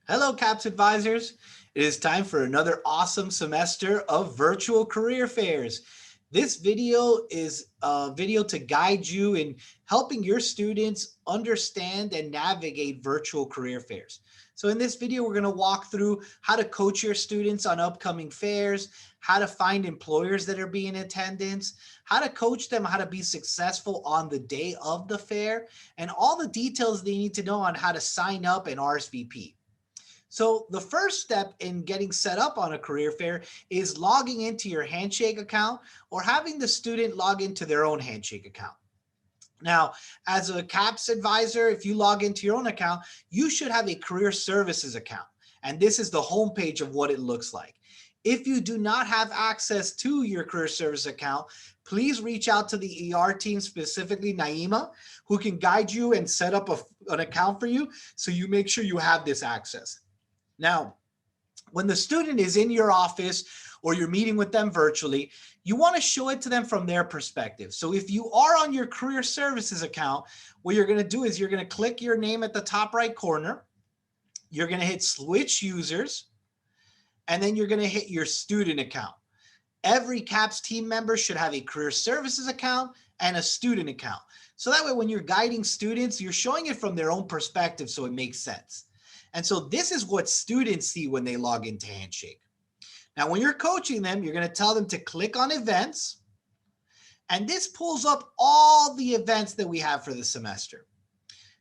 Hello, CAPS advisors. It is time for another awesome semester of virtual career fairs. This video is a video to guide you in helping your students understand and navigate virtual career fairs. So in this video, we're going to walk through how to coach your students on upcoming fairs, how to find employers that are being in attendance, how to coach them, how to be successful on the day of the fair, and all the details they need to know on how to sign up and RSVP. So the first step in getting set up on a career fair is logging into your Handshake account or having the student log into their own Handshake account. Now, as a CAPS advisor, if you log into your own account, you should have a career services account. And this is the homepage of what it looks like. If you do not have access to your career service account, please reach out to the ER team, specifically Naima, who can guide you and set up an account for you so you make sure you have this access. Now, when the student is in your office or you're meeting with them virtually, you want to show it to them from their perspective. So if you are on your career services account, what you're going to do is you're going to click your name at the top right corner. You're going to hit switch users, and then you're going to hit your student account. Every CAPS team member should have a career services account and a student account. So that way, when you're guiding students, you're showing it from their own perspective so it makes sense. And so this is what students see when they log into Handshake. Now, when you're coaching them, you're going to tell them to click on events. And this pulls up all the events that we have for the semester.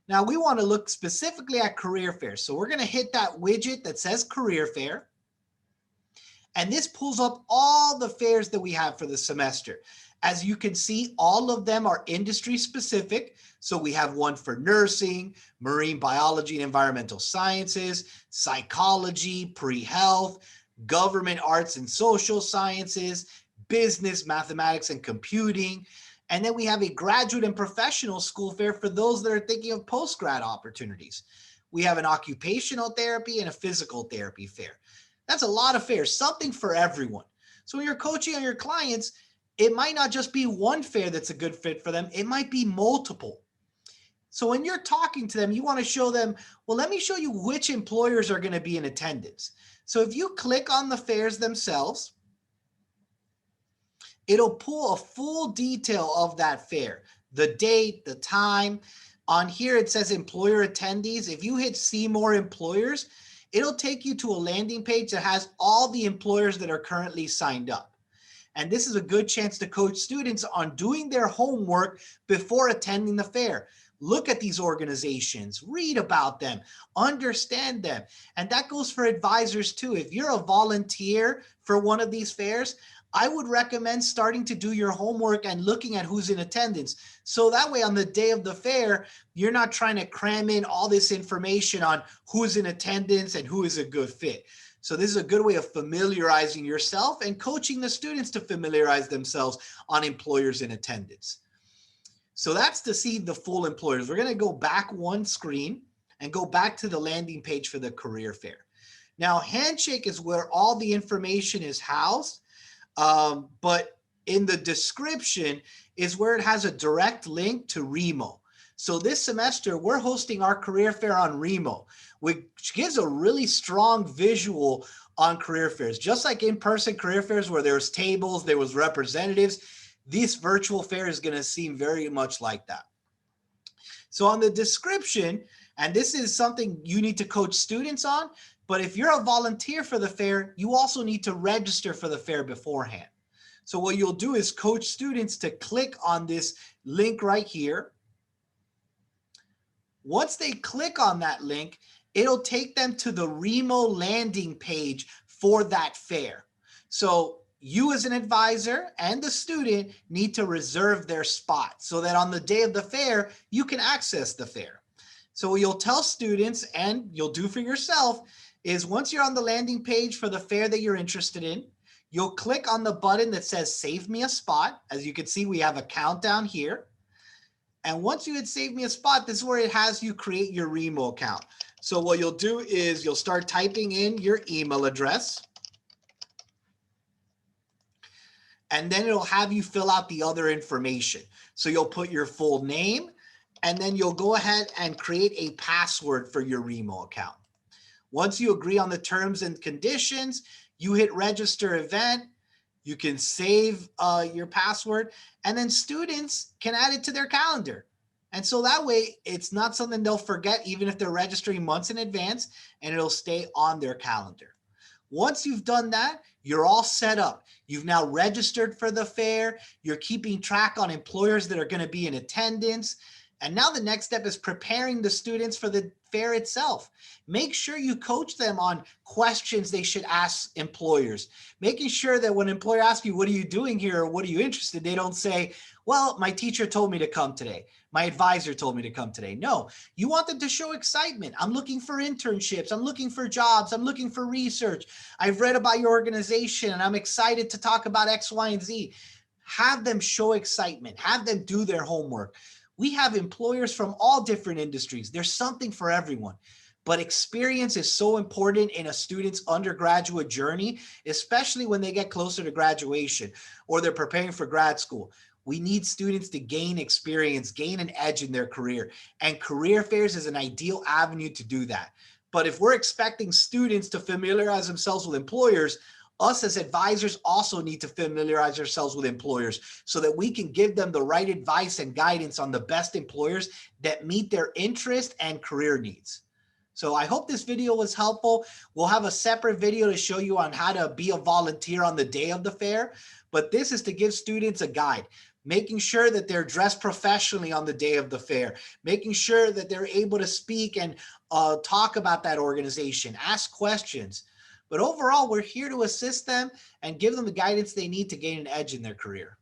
Now, we want to look specifically at career fairs. So we're going to hit that widget that says career fair. And this pulls up all the fairs that we have for the semester. As you can see, all of them are industry specific. So we have one for nursing, marine biology and environmental sciences, psychology, pre-health, government arts and social sciences, business, mathematics and computing. And then we have a graduate and professional school fair for those that are thinking of post-grad opportunities. We have an occupational therapy and a physical therapy fair. That's a lot of fairs, something for everyone. So when you're coaching on your clients, it might not just be one fair that's a good fit for them. It might be multiple. So when you're talking to them, you want to show them, well, let me show you which employers are going to be in attendance. So if you click on the fairs themselves, it'll pull a full detail of that fair, the date, the time. On here, it says employer attendees. If you hit see more employers, it'll take you to a landing page that has all the employers that are currently signed up. And this is a good chance to coach students on doing their homework before attending the fair. Look at these organizations, read about them, understand them. And that goes for advisors too. If you're a volunteer for one of these fairs, I would recommend starting to do your homework and looking at who's in attendance. So that way on the day of the fair, you're not trying to cram in all this information on who's in attendance and who is a good fit. So this is a good way of familiarizing yourself and coaching the students to familiarize themselves on employers in attendance. So that's to see the full employers. We're going to go back one screen and go back to the landing page for the career fair. Now, Handshake is where all the information is housed, but in the description is where it has a direct link to Remo. So this semester, we're hosting our career fair on Remo, which gives a really strong visual on career fairs. Just like in-person career fairs where there's tables, there was representatives, this virtual fair is going to seem very much like that. So on the description, and this is something you need to coach students on, but if you're a volunteer for the fair, you also need to register for the fair beforehand. So what you'll do is coach students to click on this link right here. Once they click on that link, it'll take them to the Remo landing page for that fair. So you as an advisor and the student need to reserve their spot so that on the day of the fair, you can access the fair. So what you'll tell students and you'll do for yourself is once you're on the landing page for the fair that you're interested in, you'll click on the button that says save me a spot. As you can see, we have a countdown here. And once you hit save me a spot, this is where it has you create your Remo account. So what you'll do is you'll start typing in your email address. And then it'll have you fill out the other information. So you'll put your full name, and then you'll go ahead and create a password for your Remo account. Once you agree on the terms and conditions, you hit register event. You can save your password, and then students can add it to their calendar. And so that way, it's not something they'll forget, even if they're registering months in advance, and it'll stay on their calendar. Once you've done that, you're all set up. You've now registered for the fair. You're keeping track on employers that are going to be in attendance. And now the next step is preparing the students for the fair itself. Make sure you coach them on questions they should ask employers, making sure that when an employer asks you, what are you doing here, or what are you interested in, they don't say, well, my teacher told me to come today. My advisor told me to come today. No, you want them to show excitement. I'm looking for internships. I'm looking for jobs. I'm looking for research. I've read about your organization and I'm excited to talk about X, Y, and Z. Have them show excitement. Have them do their homework. We have employers from all different industries. There's something for everyone. But experience is so important in a student's undergraduate journey, especially when they get closer to graduation or they're preparing for grad school. We need students to gain experience, gain an edge in their career, and career fairs is an ideal avenue to do that. But if we're expecting students to familiarize themselves with employers, us as advisors also need to familiarize ourselves with employers so that we can give them the right advice and guidance on the best employers that meet their interest and career needs. So I hope this video was helpful. We'll have a separate video to show you on how to be a volunteer on the day of the fair, but this is to give students a guide, making sure that they're dressed professionally on the day of the fair, making sure that they're able to speak and talk about that organization, ask questions. But overall, we're here to assist them and give them the guidance they need to gain an edge in their career.